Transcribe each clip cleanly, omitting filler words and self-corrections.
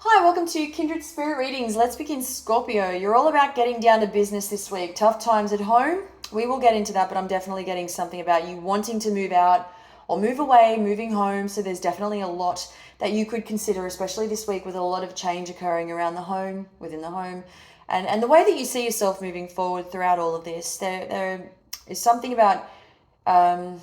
Hi, welcome to Kindred Spirit Readings. Let's begin, Scorpio. You're all about getting down to business this week. Tough times at home. We will get into that, but I'm definitely getting something about you wanting to move out or move away, moving home. So there's definitely a lot that you could consider, especially this week with a lot of change occurring around the home, within the home. And the way that you see yourself moving forward throughout all of this, there is something about going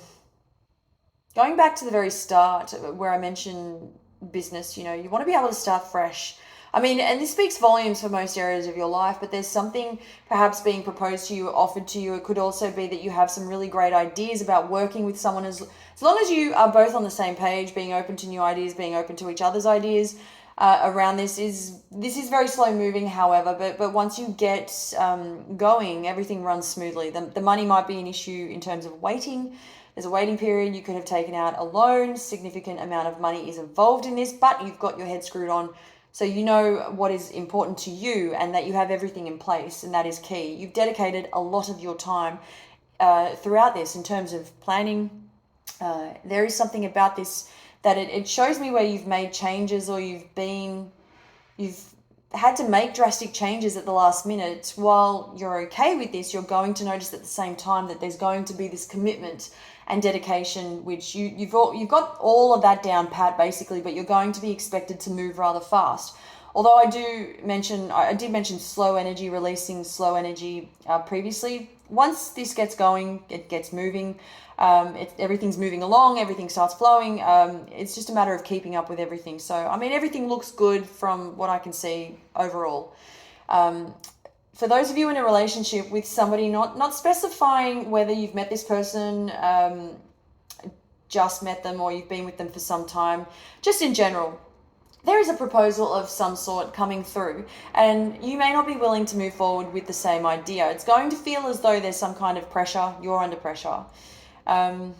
back to the very start where I mentioned business. You want to be able to start fresh. I mean, and this speaks volumes for most areas of your life, but there's something perhaps being proposed to you, offered to you. It could also be that you have some really great ideas about working with someone, as long as you are both on the same page, being open to new ideas, being open to each other's ideas. Around this is very slow moving, however, but once you get going, everything runs smoothly. The money might be an issue in terms of waiting. There's a waiting period. You could have taken out a loan. Significant amount of money is involved in this, but you've got your head screwed on. So you know what is important to you and that you have everything in place, and that is key. You've dedicated a lot of your time throughout this in terms of planning. There is something about this that it shows me where you've made changes or you've had to make drastic changes at the last minute. While you're okay with this, you're going to notice at the same time that there's going to be this commitment and dedication, which you've got all of that down pat basically, but you're going to be expected to move rather fast. Although I did mention slow energy, releasing slow energy previously. Once this gets going, it gets moving. Everything's moving along, everything starts flowing. It's just a matter of keeping up with everything. So, I mean, everything looks good from what I can see overall. For those of you in a relationship with somebody, not specifying whether you've met this person, just met them, or you've been with them for some time, just in general, there is a proposal of some sort coming through, and you may not be willing to move forward with the same idea. It's going to feel as though there's some kind of pressure. You're under pressure. I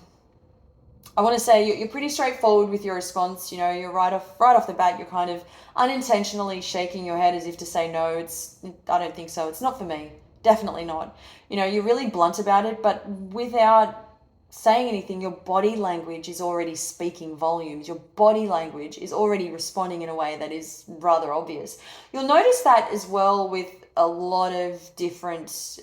want to say you're pretty straightforward with your response. You're right off the bat. You're kind of unintentionally shaking your head as if to say no. I don't think so. It's not for me. Definitely not. You're really blunt about it, but without saying anything, your body language is already speaking volumes. Your body language is already responding in a way that is rather obvious. You'll notice that as well with a lot of different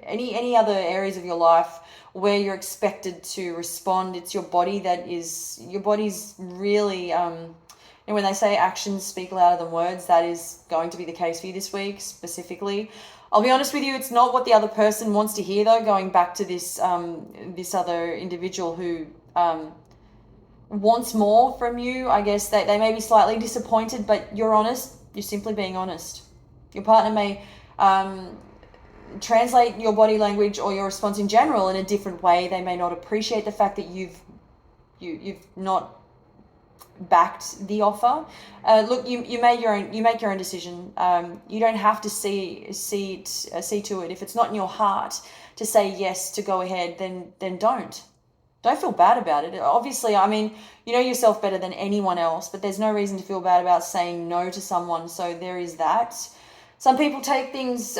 any other areas of your life where you're expected to respond. It's your body's really when they say actions speak louder than words, that is going to be the case for you this week specifically. I'll be honest with you, it's not what the other person wants to hear though. Going back to this other individual who wants more from you, I guess they may be slightly disappointed, but you're honest. You're simply being honest. Your partner may translate your body language or your response in general in a different way. They may not appreciate the fact that you've not backed the offer. Look, you make your own decision. You don't have to see to it. If it's not in your heart to say yes, to go ahead, then don't feel bad about it. Obviously, I mean, you know yourself better than anyone else, but there's no reason to feel bad about saying no to someone. So there is that. Some people take things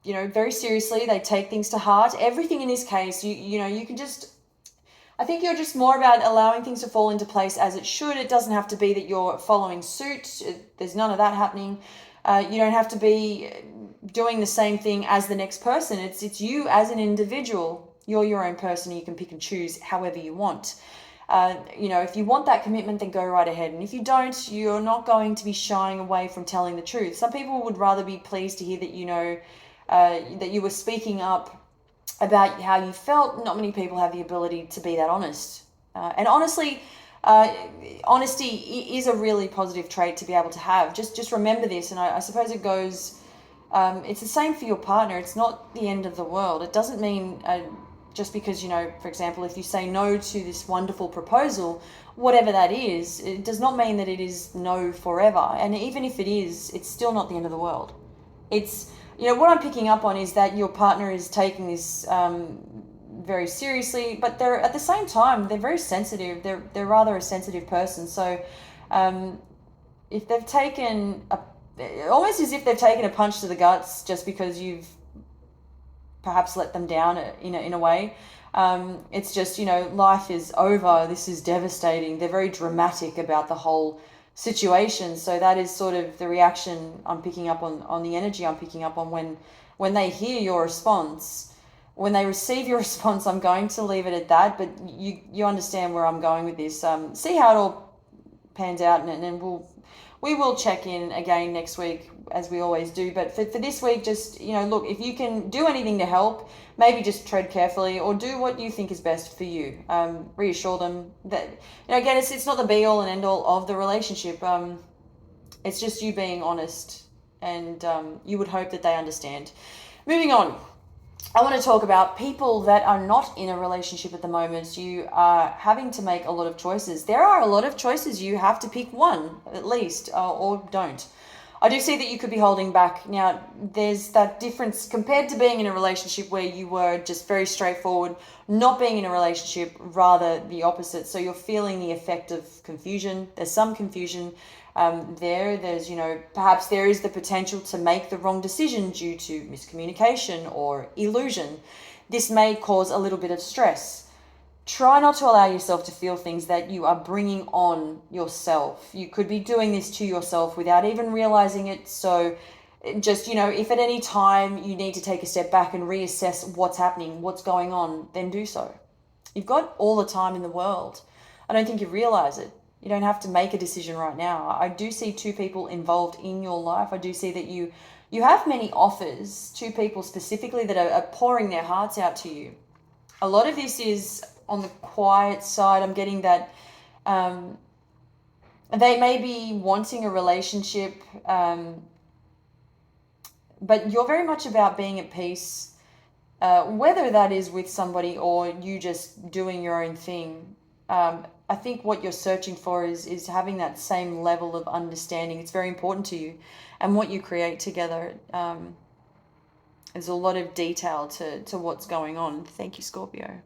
very seriously. They take things to heart. Everything in this case, you can just, I think you're just more about allowing things to fall into place as it should. It doesn't have to be that you're following suit. There's none of that happening. You don't have to be doing the same thing as the next person. It's you as an individual. You're your own person. You can pick and choose however you want. If you want that commitment, then go right ahead. And if you don't, you're not going to be shying away from telling the truth. Some people would rather be pleased to hear that that you were speaking up about how you felt. Not many people have the ability to be that honest. And honestly, honesty is a really positive trait to be able to have. Just remember this, and I suppose it goes. It's the same for your partner. It's not the end of the world. It doesn't mean just because, for example, if you say no to this wonderful proposal, whatever that is, it does not mean that it is no forever. And even if it is, it's still not the end of the world. It's, what I'm picking up on is that your partner is taking this very seriously, but they're at the same time, they're very sensitive. They're rather a sensitive person. So if they've taken almost as if they've taken a punch to the guts just because you've perhaps let them down in a way. It's just, life is over. This is devastating. They're very dramatic about the whole situation. So that is sort of the reaction I'm picking up on the energy I'm picking up on when they hear your response. When they receive your response, I'm going to leave it at that, but you understand where I'm going with this. See how it all pans out, and we will check in again next week as we always do. But for this week, just, look, if you can do anything to help, maybe just tread carefully or do what you think is best for you. Reassure them that, again, it's not the be all and end all of the relationship. It's just you being honest, and you would hope that they understand. Moving on, I want to talk about people that are not in a relationship at the moment. You are having to make a lot of choices. There are a lot of choices. You have to pick one at least, or don't. I do see that you could be holding back. Now, there's that difference compared to being in a relationship where you were just very straightforward, not being in a relationship, rather the opposite. So you're feeling the effect of confusion. There's some confusion there's, perhaps there is the potential to make the wrong decision due to miscommunication or illusion. This may cause a little bit of stress. Try not to allow yourself to feel things that you are bringing on yourself. You could be doing this to yourself without even realizing it. So just, if at any time you need to take a step back and reassess what's happening, what's going on, then do so. You've got all the time in the world. I don't think you realize it. You don't have to make a decision right now. I do see two people involved in your life. I do see that you have many offers, two people specifically that are pouring their hearts out to you. A lot of this is on the quiet side. I'm getting that they may be wanting a relationship, but you're very much about being at peace, whether that is with somebody or you just doing your own thing. I think what you're searching for is having that same level of understanding. It's very important to you, and what you create together. There's a lot of detail to what's going on. Thank you, Scorpio.